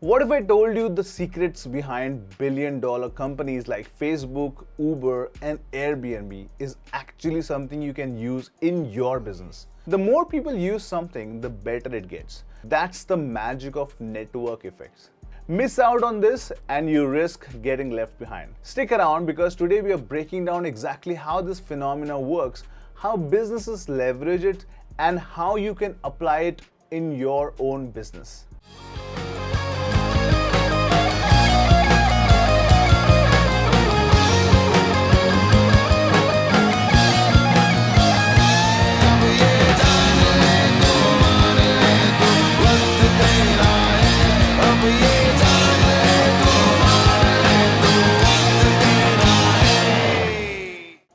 What if I told you the secrets behind billion-dollar companies like Facebook, Uber, and Airbnb is actually something you can use in your business? The more people use something, the better it gets. That's the magic of network effects. Miss out on this and you risk getting left behind. Stick around because today we are breaking down exactly how this phenomena works, how businesses leverage it, and how you can apply it in your own business.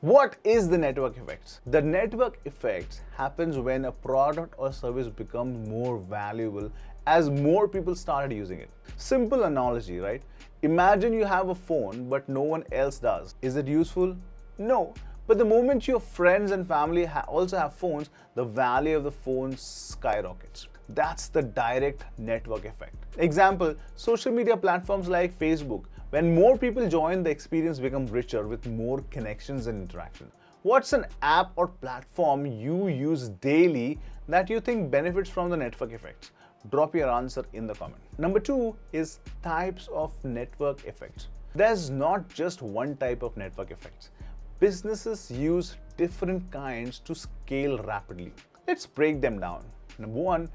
What is the network effects? The network effects happens when a product or service becomes more valuable as more people started using it. Simple analogy, right? Imagine you have a phone but no one else does. Is it useful? No. But the moment your friends and family also have phones, the value of the phone skyrockets. That's the direct network effect. Example, social media platforms like Facebook. When more people join, the experience becomes richer with more connections and interaction. What's an app or platform you use daily that you think benefits from the network effects? Drop your answer in the comment. Number 2 is types of network effects. There's not just one type of network effects. Businesses use different kinds to scale rapidly. Let's break them down. Number 1,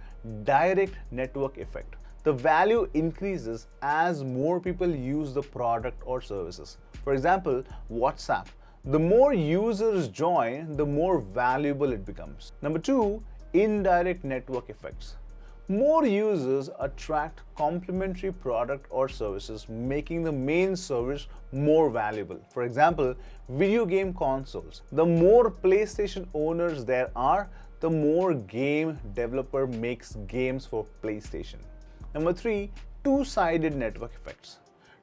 direct network effect. The value increases as more people use the product or services. For example, WhatsApp. The more users join, the more valuable it becomes. Number 2, indirect network effects. More users attract complementary product or services, making the main service more valuable. For example, video game consoles. The more PlayStation owners there are, the more game developer makes games for PlayStation. Number 3, two-sided network effects.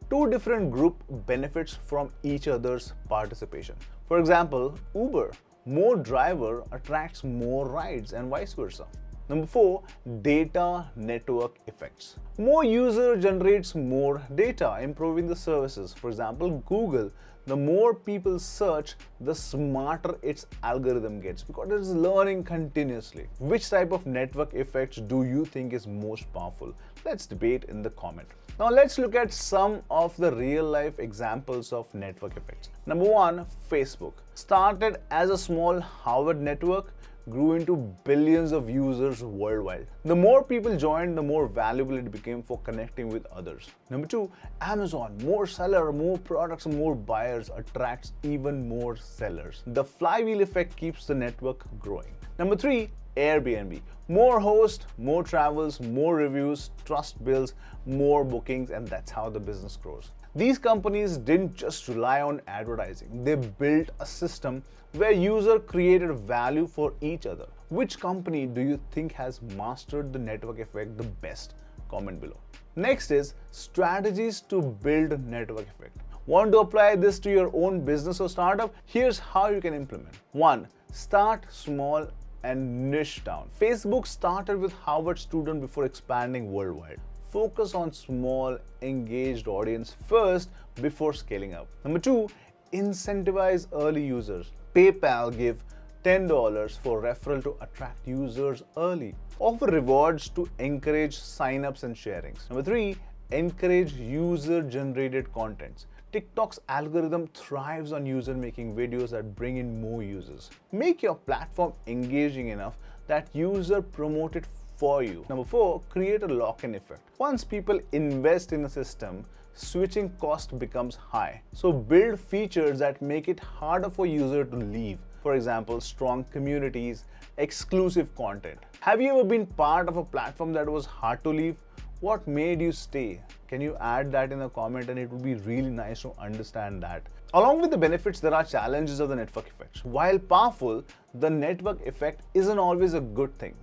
Two different groups benefits from each other's participation. For example, Uber. More driver attracts more rides and vice versa. Number 4, data network effects. More user generates more data, improving the services. For example, Google. The more people search, the smarter its algorithm gets because it is learning continuously. Which type of network effects do you think is most powerful? Let's debate in the comment. Now let's look at some of the real life examples of network effects. Number 1, Facebook. Started as a small Harvard network, grew into billions of users worldwide. The more people joined, the more valuable it became for connecting with others. Number 2, Amazon. More seller, more products, more buyers attracts even more sellers. The flywheel effect keeps the network growing. Number 3, Airbnb. More hosts, more travels, more reviews, trust builds, more bookings, and that's how the business grows. These companies didn't just rely on advertising. They built a system where users created value for each other. Which company do you think has mastered the network effect the best? Comment below. Next is strategies to build network effect. Want to apply this to your own business or startup? Here's how you can implement. 1. Start small and niche down. Facebook started with Harvard students before expanding worldwide. Focus on small, engaged audience first before scaling up. Number 2, incentivize early users. PayPal give $10 for referral to attract users early. Offer rewards to encourage signups and sharings. Number 3, encourage user-generated contents. TikTok's algorithm thrives on users making videos that bring in more users. Make your platform engaging enough that users promote it for you. Number 4, create a lock-in effect. Once people invest in a system, switching cost becomes high. So build features that make it harder for users to leave. For example, strong communities, exclusive content. Have you ever been part of a platform that was hard to leave? What made you stay? Can you add that in a comment, and it would be really nice to understand that. Along with the benefits, there are challenges of the network effects. While powerful, the network effect isn't always a good thing.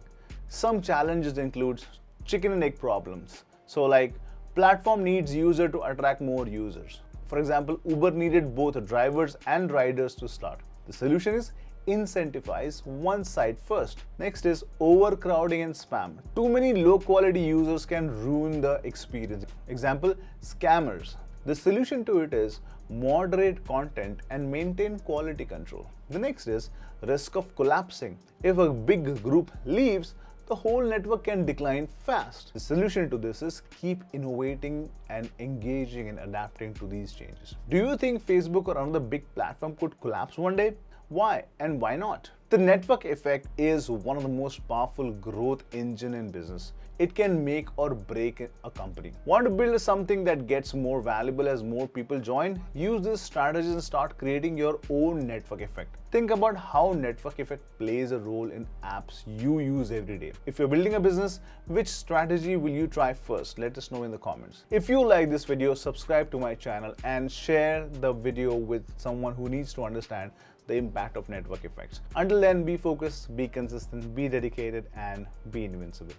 Some challenges include chicken and egg problems. So like platform needs user to attract more users. For example, Uber needed both drivers and riders to start. The solution is incentivize one side first. Next is overcrowding and spam. Too many low quality users can ruin the experience. Example, scammers. The solution to it is moderate content and maintain quality control. The next is risk of collapsing. If a big group leaves, the whole network can decline fast. The solution to this is keep innovating and engaging and adapting to these changes. Do you think Facebook or another big platform could collapse one day? Why and why not? The network effect is one of the most powerful growth engine in business. It can make or break a company. Want to build something that gets more valuable as more people join? Use this strategy and start creating your own network effect. Think about how network effect plays a role in apps you use every day. If you're building a business, which strategy will you try first? Let us know in the comments. If you like this video, subscribe to my channel and share the video with someone who needs to understand the impact of network effects. Until then, be focused, be consistent, be dedicated, and be invincible.